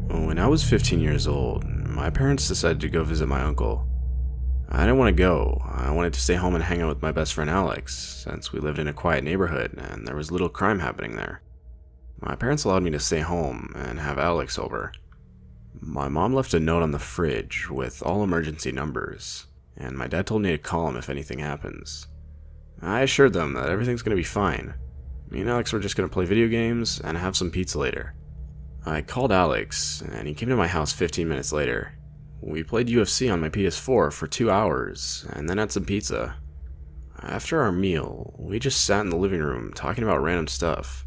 When I was 15 years old, my parents decided to go visit my uncle. I didn't want to go. I wanted to stay home and hang out with my best friend Alex, since we lived in a quiet neighborhood and there was little crime happening there. My parents allowed me to stay home and have Alex over. My mom left a note on the fridge with all emergency numbers, and my dad told me to call him if anything happens. I assured them that everything's going to be fine. Me and Alex were just going to play video games and have some pizza later. I called Alex, and he came to my house 15 minutes later. We played UFC on my PS4 for 2 hours, and then had some pizza. After our meal, we just sat in the living room talking about random stuff.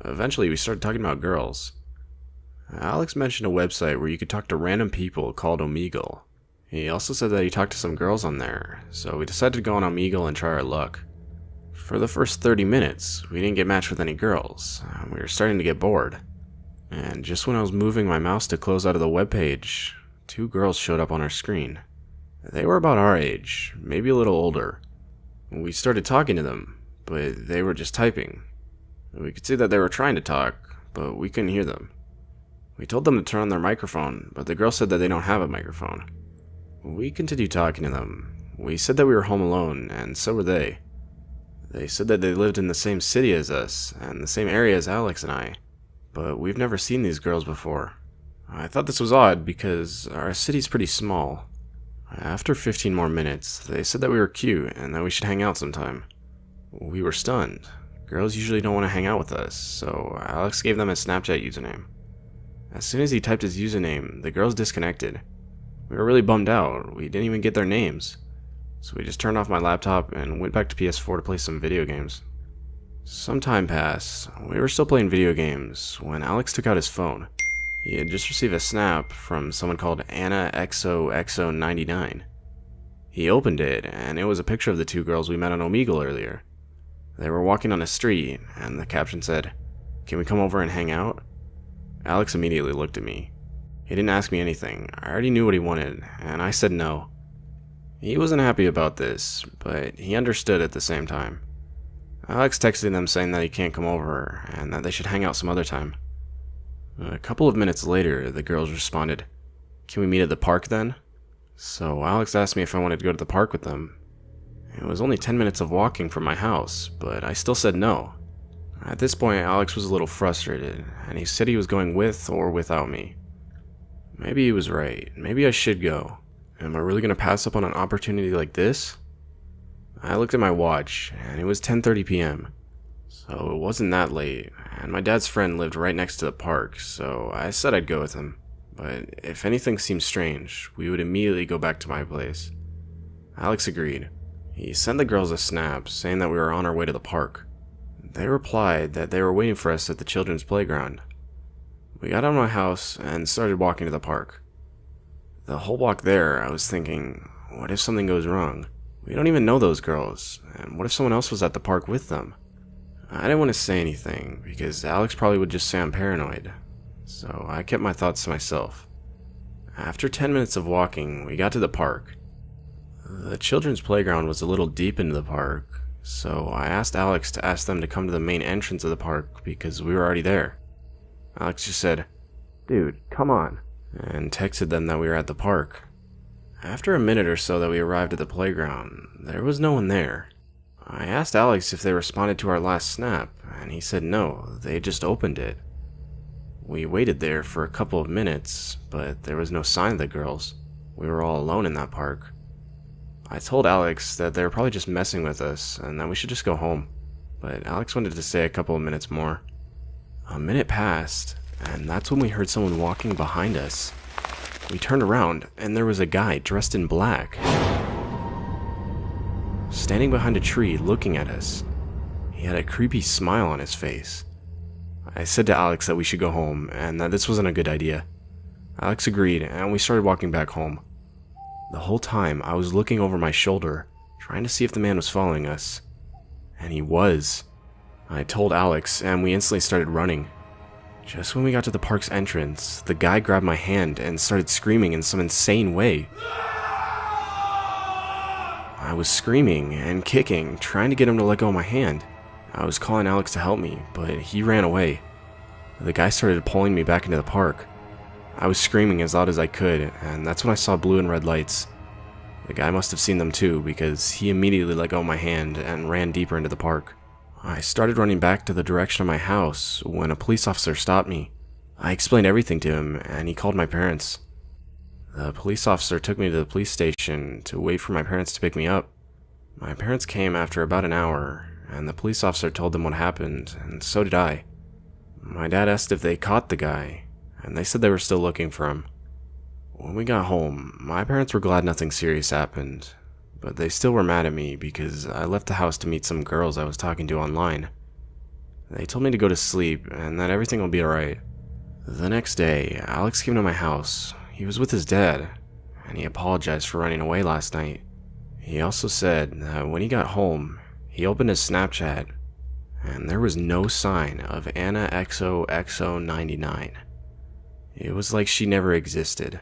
Eventually, we started talking about girls. Alex mentioned a website where you could talk to random people called Omegle. He also said that he talked to some girls on there, so we decided to go on Omegle and try our luck. For the first 30 minutes, we didn't get matched with any girls, and we were starting to get bored. And just when I was moving my mouse to close out of the webpage, 2 girls showed up on our screen. They were about our age, maybe a little older. We started talking to them, but they were just typing. We could see that they were trying to talk, but we couldn't hear them. We told them to turn on their microphone, but the girl said that they don't have a microphone. We continued talking to them. We said that we were home alone, and so were they. They said that they lived in the same city as us, and the same area as Alex and I, but we've never seen these girls before. I thought this was odd because our city's pretty small. After 15 more minutes, they said that we were cute and that we should hang out sometime. We were stunned. Girls usually don't want to hang out with us, so Alex gave them a Snapchat username. As soon as he typed his username, the girls disconnected. We were really bummed out. We didn't even get their names. So we just turned off my laptop and went back to PS4 to play some video games. Some time passed. We were still playing video games when Alex took out his phone. He had just received a snap from someone called AnnaXOXO99. He opened it, and it was a picture of the 2 girls we met on Omegle earlier. They were walking on a street, and the caption said, "Can we come over and hang out?" Alex immediately looked at me. He didn't ask me anything. I already knew what he wanted, and I said no. He wasn't happy about this, but he understood at the same time. Alex texted them saying that he can't come over, and that they should hang out some other time. A couple of minutes later, the girls responded, "Can we meet at the park then?" So Alex asked me if I wanted to go to the park with them. It was only 10 minutes of walking from my house, but I still said no. At this point, Alex was a little frustrated, and he said he was going with or without me. Maybe he was right. Maybe I should go. Am I really going to pass up on an opportunity like this? I looked at my watch, and it was 10:30 p.m. So it wasn't that late, and my dad's friend lived right next to the park, so I said I'd go with him. But if anything seemed strange, we would immediately go back to my place. Alex agreed. He sent the girls a snap saying that we were on our way to the park. They replied that they were waiting for us at the children's playground. We got out of my house and started walking to the park. The whole walk there, I was thinking, what if something goes wrong? We don't even know those girls, and what if someone else was at the park with them? I didn't want to say anything, because Alex probably would just say I'm paranoid, so I kept my thoughts to myself. After 10 minutes of walking, we got to the park. The children's playground was a little deep into the park, so I asked Alex to ask them to come to the main entrance of the park because we were already there. Alex just said, "Dude, come on," and texted them that we were at the park. After a minute or so that we arrived at the playground, there was no one there. I asked Alex if they responded to our last snap, and he said no, they just opened it. We waited there for a couple of minutes, but there was no sign of the girls. We were all alone in that park. I told Alex that they were probably just messing with us, and that we should just go home, but Alex wanted to stay a couple of minutes more. A minute passed, and that's when we heard someone walking behind us. We turned around, and there was a guy dressed in black, standing behind a tree looking at us. He had a creepy smile on his face. I said to Alex that we should go home, and that this wasn't a good idea. Alex agreed, and we started walking back home. The whole time, I was looking over my shoulder, trying to see if the man was following us. And he was. I told Alex, and we instantly started running. Just when we got to the park's entrance, the guy grabbed my hand and started screaming in some insane way. I was screaming and kicking, trying to get him to let go of my hand. I was calling Alex to help me, but he ran away. The guy started pulling me back into the park. I was screaming as loud as I could, and that's when I saw blue and red lights. The guy must have seen them too, because he immediately let go of my hand and ran deeper into the park. I started running back to the direction of my house when a police officer stopped me. I explained everything to him, and he called my parents. The police officer took me to the police station to wait for my parents to pick me up. My parents came after about an hour, and the police officer told them what happened, and so did I. My dad asked if they caught the guy, and they said they were still looking for him. When we got home, my parents were glad nothing serious happened, but they still were mad at me because I left the house to meet some girls I was talking to online. They told me to go to sleep and that everything will be alright. The next day, Alex came to my house. He was with his dad, and he apologized for running away last night. He also said that when he got home, he opened his Snapchat, and there was no sign of Anna XOXO99. It was like she never existed.